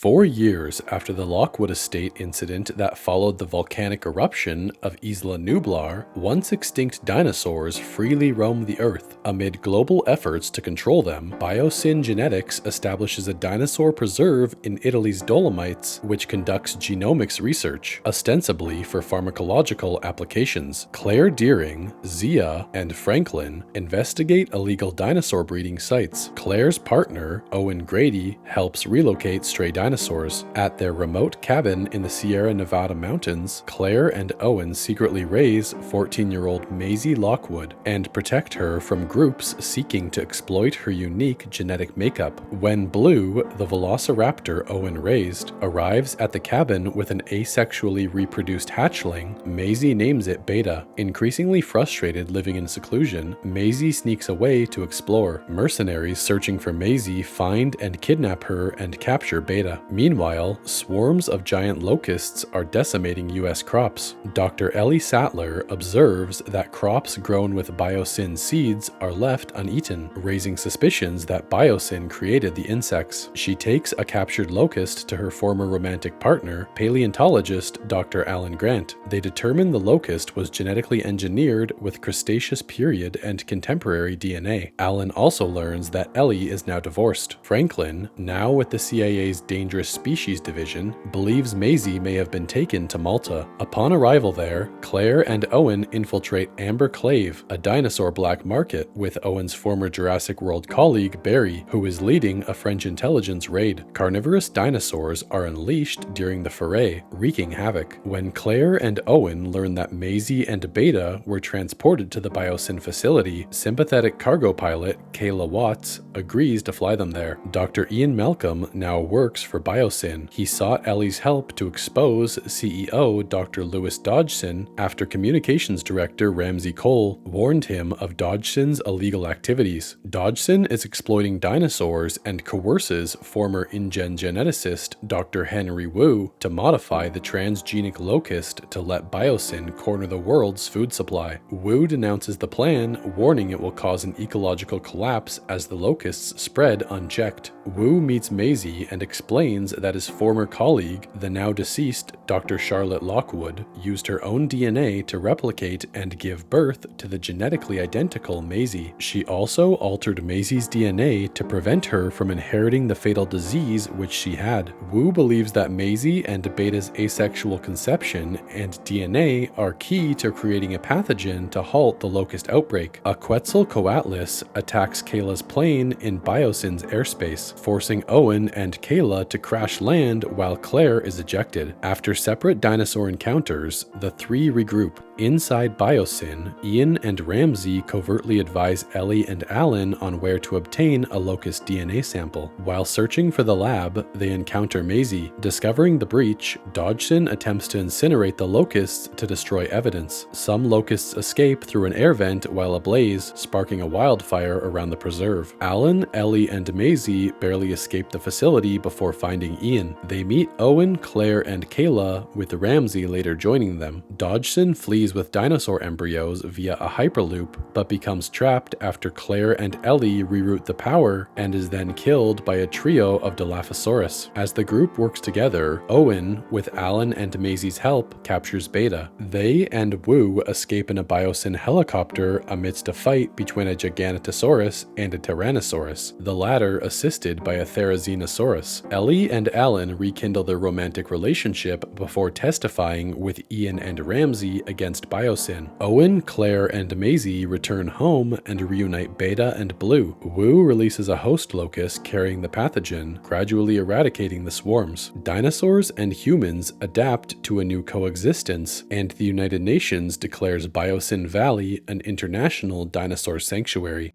4 years after the Lockwood Estate incident that followed the volcanic eruption of Isla Nublar, once extinct dinosaurs freely roam the Earth. Amid global efforts to control them, BioSyn Genetics establishes a dinosaur preserve in Italy's Dolomites, which conducts genomics research, ostensibly for pharmacological applications. Claire Deering, Zia, and Franklin investigate illegal dinosaur breeding sites. Claire's partner, Owen Grady, helps relocate stray dinosaurs. At their remote cabin in the Sierra Nevada mountains, Claire and Owen secretly raise 14-year-old Maisy Lockwood and protect her from groups seeking to exploit her unique genetic makeup. When Blue, the velociraptor Owen raised, arrives at the cabin with an asexually reproduced hatchling, Maisy names it Beta. Increasingly frustrated living in seclusion, Maisy sneaks away to explore. Mercenaries searching for Maisy find and kidnap her and capture Beta. Meanwhile, swarms of giant locusts are decimating U.S. crops. Dr. Ellie Sattler observes that crops grown with BioSyn seeds are left uneaten, raising suspicions that BioSyn created the insects. She takes a captured locust to her former romantic partner, paleontologist Dr. Alan Grant. They determine the locust was genetically engineered with Cretaceous period and contemporary DNA. Alan also learns that Ellie is now divorced. Franklin, now with the CIA's Dangerous Species Division, believes Maisy may have been taken to Malta. Upon arrival there, Claire and Owen infiltrate Amber Clave, a dinosaur black market, with Owen's former Jurassic World colleague Barry, who is leading a French intelligence raid. Carnivorous dinosaurs are unleashed during the foray, wreaking havoc. When Claire and Owen learn that Maisy and Beta were transported to the BioSyn facility, sympathetic cargo pilot Kayla Watts agrees to fly them there. Dr. Ian Malcolm now works for BioSyn. He sought Ellie's help to expose CEO Dr. Lewis Dodgson after communications director Ramsey Cole warned him of Dodgson's illegal activities. Dodgson is exploiting dinosaurs and coerces former InGen geneticist Dr. Henry Wu to modify the transgenic locust to let BioSyn corner the world's food supply. Wu denounces the plan, warning it will cause an ecological collapse as the locusts spread unchecked. Wu meets Maisy and explains that his former colleague, the now deceased Dr. Charlotte Lockwood, used her own DNA to replicate and give birth to the genetically identical Maisy. She also altered Maisy's DNA to prevent her from inheriting the fatal disease which she had. Wu believes that Maisy and Beta's asexual conception and DNA are key to creating a pathogen to halt the locust outbreak. A Quetzalcoatlus attacks Kayla's plane in BioSyn's airspace, forcing Owen and Kayla to crash land while Claire is ejected. After separate dinosaur encounters, the three regroup. Inside BioSyn, Ian and Ramsey covertly advise Ellie and Alan on where to obtain a locust DNA sample. While searching for the lab, they encounter Maisy. Discovering the breach, Dodgson attempts to incinerate the locusts to destroy evidence. Some locusts escape through an air vent while ablaze, sparking a wildfire around the preserve. Alan, Ellie, and Maisy barely escape the facility before finding Ian. They meet Owen, Claire, and Kayla, with Ramsey later joining them. Dodgson flees with dinosaur embryos via a hyperloop, but becomes trapped after Claire and Ellie reroute the power and is then killed by a trio of Dilophosaurus. As the group works together, Owen, with Alan and Maisy's help, captures Beta. They and Wu escape in a BioSyn helicopter amidst a fight between a Giganotosaurus and a Tyrannosaurus, the latter assisted by a Therizinosaurus. Ellie and Alan rekindle their romantic relationship before testifying with Ian and Ramsey against BioSyn. Owen, Claire, and Maisy return home and reunite Beta and Blue. Wu releases a host locust carrying the pathogen, gradually eradicating the swarms. Dinosaurs and humans adapt to a new coexistence, and the United Nations declares BioSyn Valley an international dinosaur sanctuary.